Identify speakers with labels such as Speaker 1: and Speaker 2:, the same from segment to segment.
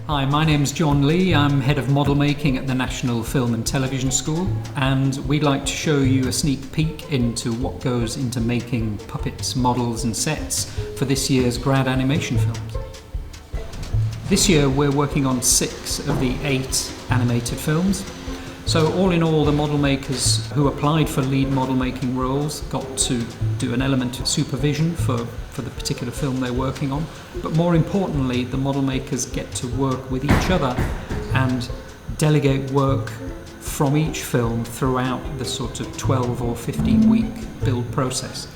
Speaker 1: Hi, my name's John Lee. I'm Head of Model Making at the National Film and Television School, and we'd like to show you a sneak peek into what goes into making puppets, models and sets for this year's grad animation films. This year we're working on 6 of the 8 animated films. So all in all, the model makers who applied for lead model making roles got to do an element of supervision for the particular film they're working on. But more importantly, the model makers get to work with each other and delegate work from each film throughout the sort of 12 or 15 week build process.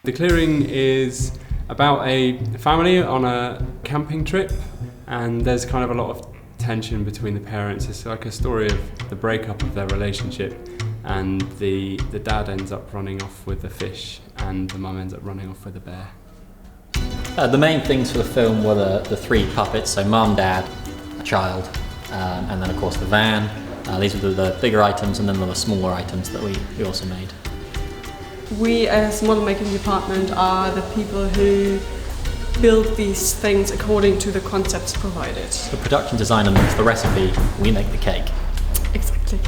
Speaker 2: The clearing is about a family on a camping trip, and there's kind of a lot of tension between the parents. It's like a story of the breakup of their relationship, and the dad ends up running off with the fish and the mum ends up running off with the bear.
Speaker 3: The main things for the film were the 3 puppets, so mum, dad, a child, and then of course the van. These were the bigger items, and then there were smaller items that we also made.
Speaker 4: We as model making department are the people who build these things according to the concepts provided.
Speaker 3: The production designer makes the recipe, we make the cake.
Speaker 4: Exactly.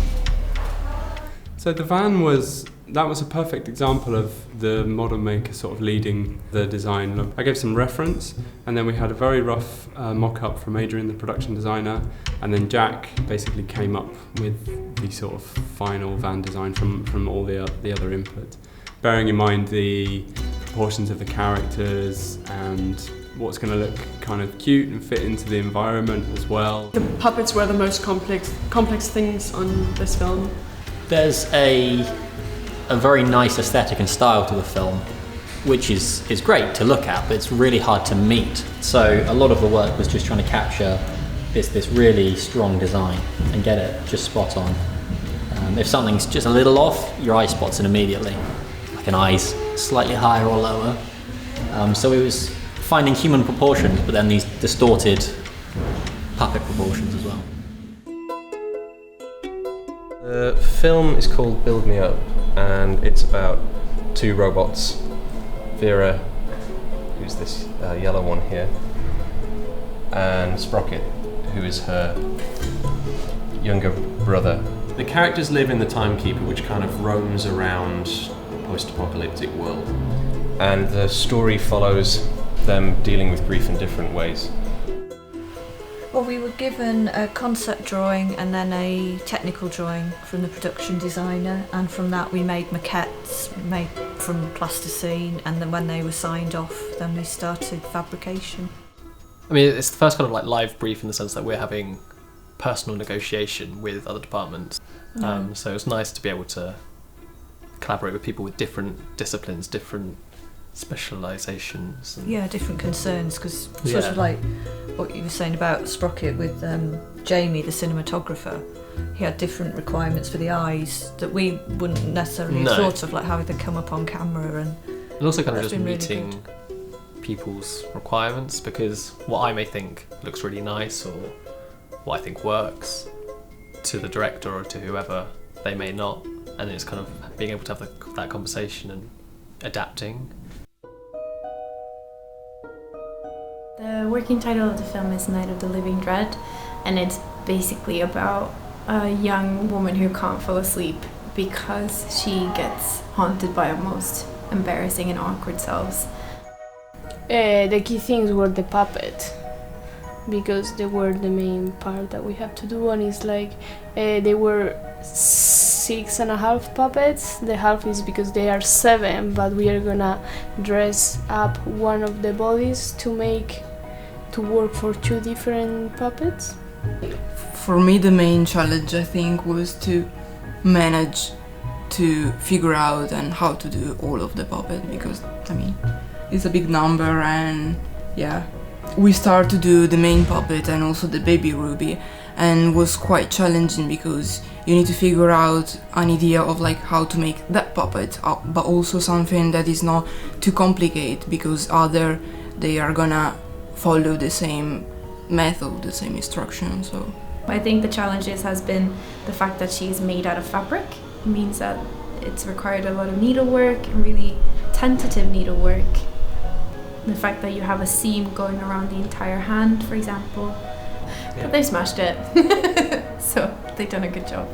Speaker 2: So the van was a perfect example of the model maker sort of leading the design. I gave some reference, and then we had a very rough mock-up from Adrian, the production designer, and then Jack basically came up with the sort of final van design from all the other input. Bearing in mind the proportions of the characters and what's going to look kind of cute and fit into the environment as well.
Speaker 4: The puppets were the most complex things on this film.
Speaker 3: There's a very nice aesthetic and style to the film, which is great to look at, but it's really hard to meet. So a lot of the work was just trying to capture this really strong design and get it just spot on. If something's just a little off, your eye spots it immediately. Like an eye's slightly higher or lower. So it was finding human proportions, but then these distorted puppet proportions as well.
Speaker 5: The film is called Build Me Up, and it's about 2 robots. Vera, who's this yellow one here, and Sprocket, who is her younger brother.
Speaker 6: The characters live in the Timekeeper, which kind of roams around a post-apocalyptic world.
Speaker 5: And the story follows them dealing with grief in different ways.
Speaker 7: Well, we were given a concept drawing and then a technical drawing from the production designer, and from that we made maquettes made from plasticine, and then when they were signed off, then we started fabrication.
Speaker 8: I mean, it's the first kind of like live brief in the sense that we're having personal negotiation with other departments. So it's nice to be able to collaborate with people with different disciplines, different specialisations.
Speaker 7: Yeah, different concerns, because sort of like what you were saying about Sprocket with Jamie, the cinematographer, he had different requirements for the eyes that we wouldn't necessarily have thought of, like how they come up on camera,
Speaker 8: and also kind of just meeting people's requirements, because what I may think looks really nice or what I think works to the director or to whoever, they may not, and it's kind of being able to have that conversation and adapting.
Speaker 9: The working title of the film is Night of the Living Dread, and it's basically about a young woman who can't fall asleep because she gets haunted by her most embarrassing and awkward selves.
Speaker 10: The key things were the puppet, because they were the main part that we have to do, and it's like they were 6.5 puppets. The half is because they are 7, but we are gonna dress up one of the bodies to work for 2 different puppets.
Speaker 11: For me, the main challenge, I think, was to manage to figure out and how to do all of the puppet, because I mean it's a big number, and yeah, we start to do the main puppet and also the baby Ruby, and was quite challenging because you need to figure out an idea of like how to make that puppet, but also something that is not too complicated, because they are gonna follow the same method, the same instruction. So
Speaker 9: I think the challenges has been the fact that she's made out of fabric. It means that it's required a lot of needlework and really tentative needlework. The fact that you have a seam going around the entire hand, for example. But they smashed it. So they've done a good job.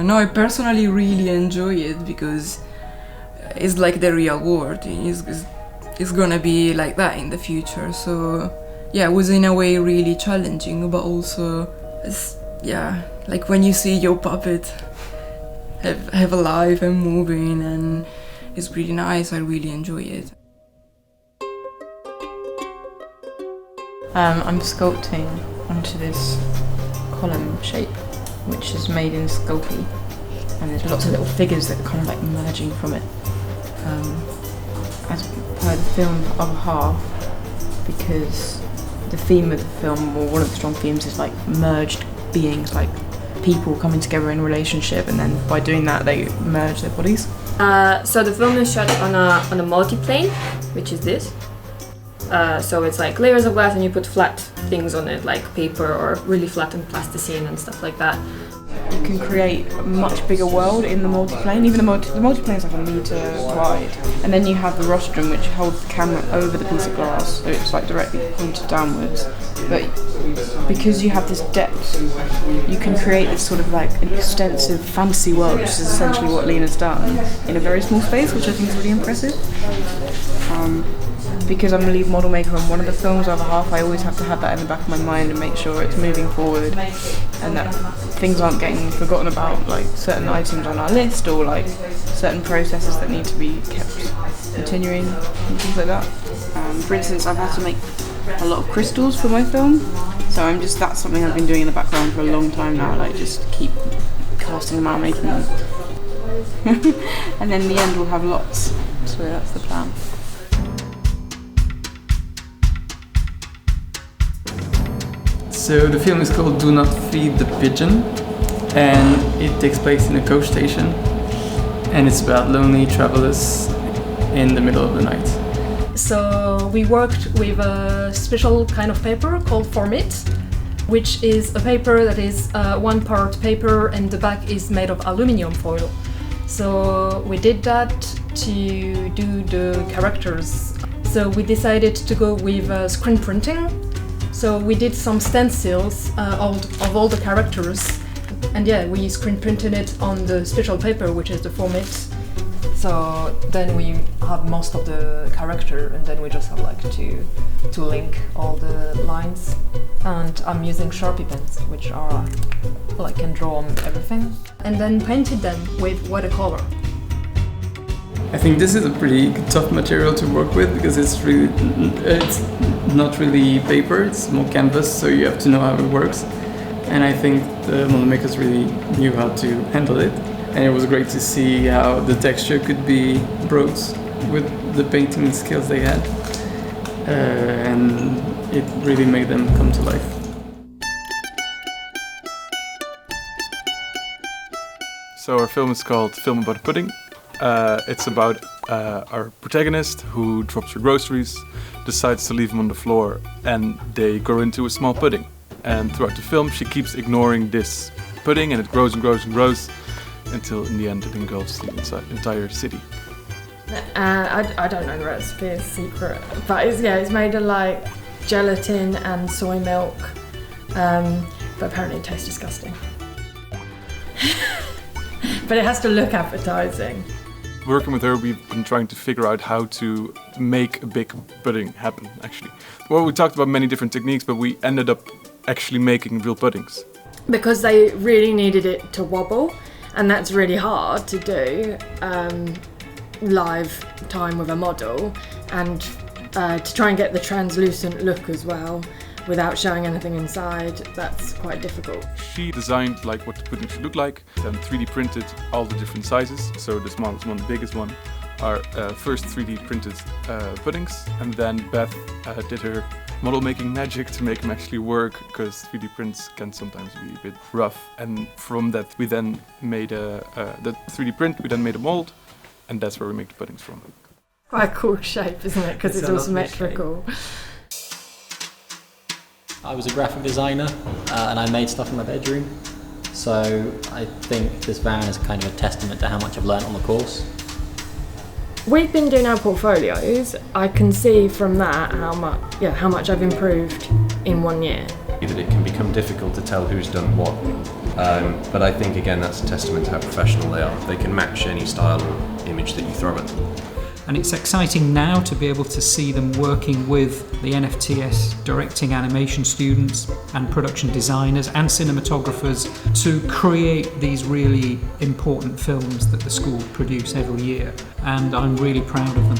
Speaker 11: No, I personally really enjoy it because it's like the real world. It's gonna be like that in the future. So yeah, it was in a way really challenging, but also like when you see your puppet have a life and moving, and it's really nice. I really enjoy it.
Speaker 12: I'm sculpting onto this column shape, which is made in Sculpey, and there's lots of little figures that are kind of like emerging from it. As per the film Other Half, because the theme of the film, or one of the strong themes, is like merged beings, like people coming together in a relationship, and then by doing that they merge their bodies.
Speaker 13: So the film is shot on a multiplane, which is this. So it's like layers of glass and you put flat things on it, like paper or really flattened plasticine and stuff like that.
Speaker 12: You can create a much bigger world in the multiplane. Even the multiplane is like 1 meter wide, and then you have the rostrum, which holds the camera over the piece of glass, so it's like directly pointed downwards. But because you have this depth, you can create this sort of like an extensive fantasy world, which is essentially what Lena's done in a very small space, which I think is really impressive. Because I'm a lead model maker on one of the films, Other Half, I always have to have that in the back of my mind and make sure it's moving forward and that things aren't getting forgotten about, like certain items on our list or like certain processes that need to be kept continuing and things like that. For instance, I've had to make a lot of crystals for my film, so that's something I've been doing in the background for a long time now, like just keep casting them out, making them. And then in the end we'll have lots, so that's the plan.
Speaker 14: So the film is called Do Not Feed the Pigeon, and it takes place in a coach station, and it's about lonely travelers in the middle of the night.
Speaker 13: So we worked with a special kind of paper called Formit, which is a paper that is 1 part paper and the back is made of aluminium foil. So we did that to do the characters. So we decided to go with screen printing. So we did some stencils of all the characters, and yeah, we screen printed it on the special paper, which is the Formit. So then we have most of the character, and then we just have like to link all the lines. And I'm using Sharpie pens, which are like can draw on everything, and then painted them with watercolor.
Speaker 14: I think this is a pretty tough material to work with because it's not really paper, it's more canvas, so you have to know how it works. And I think the model makers really knew how to handle it. And it was great to see how the texture could be brought with the painting skills they had. And it really made them come to life.
Speaker 15: So our film is called Film About a Pudding. It's about our protagonist who drops her groceries, decides to leave them on the floor, and they grow into a small pudding. And throughout the film she keeps ignoring this pudding, and it grows and grows and grows until in the end it engulfs the entire city.
Speaker 13: I don't know the recipe, it's secret, but it's made of like gelatin and soy milk, but apparently it tastes disgusting. But it has to look appetizing.
Speaker 15: Working with her, we've been trying to figure out how to make a big pudding happen, actually. Well, we talked about many different techniques, but we ended up actually making real puddings.
Speaker 13: Because they really needed it to wobble, and that's really hard to do live time with a model, and to try and get the translucent look as well without showing anything inside, that's quite difficult.
Speaker 15: She designed like what the pudding should look like, then 3D printed all the different sizes. So the smallest one, the biggest one, are first 3D printed puddings, and then Beth did her model making magic to make them actually work, because 3D prints can sometimes be a bit rough. And from that we then made the 3D print, we then made a mold, and that's where we make the puddings from.
Speaker 13: Quite a cool shape, isn't it? Because it's all symmetrical.
Speaker 3: I was a graphic designer and I made stuff in my bedroom, so I think this van is kind of a testament to how much I've learned on the course.
Speaker 16: we've been doing our portfolios. I can see from that how much I've improved in 1 year.
Speaker 6: That it can become difficult to tell who's done what. But I think again that's a testament to how professional they are. They can match any style or image that you throw at them.
Speaker 1: And it's exciting now to be able to see them working with the NFTS directing animation students and production designers and cinematographers to create these really important films that the school produce every year. And I'm really proud of them.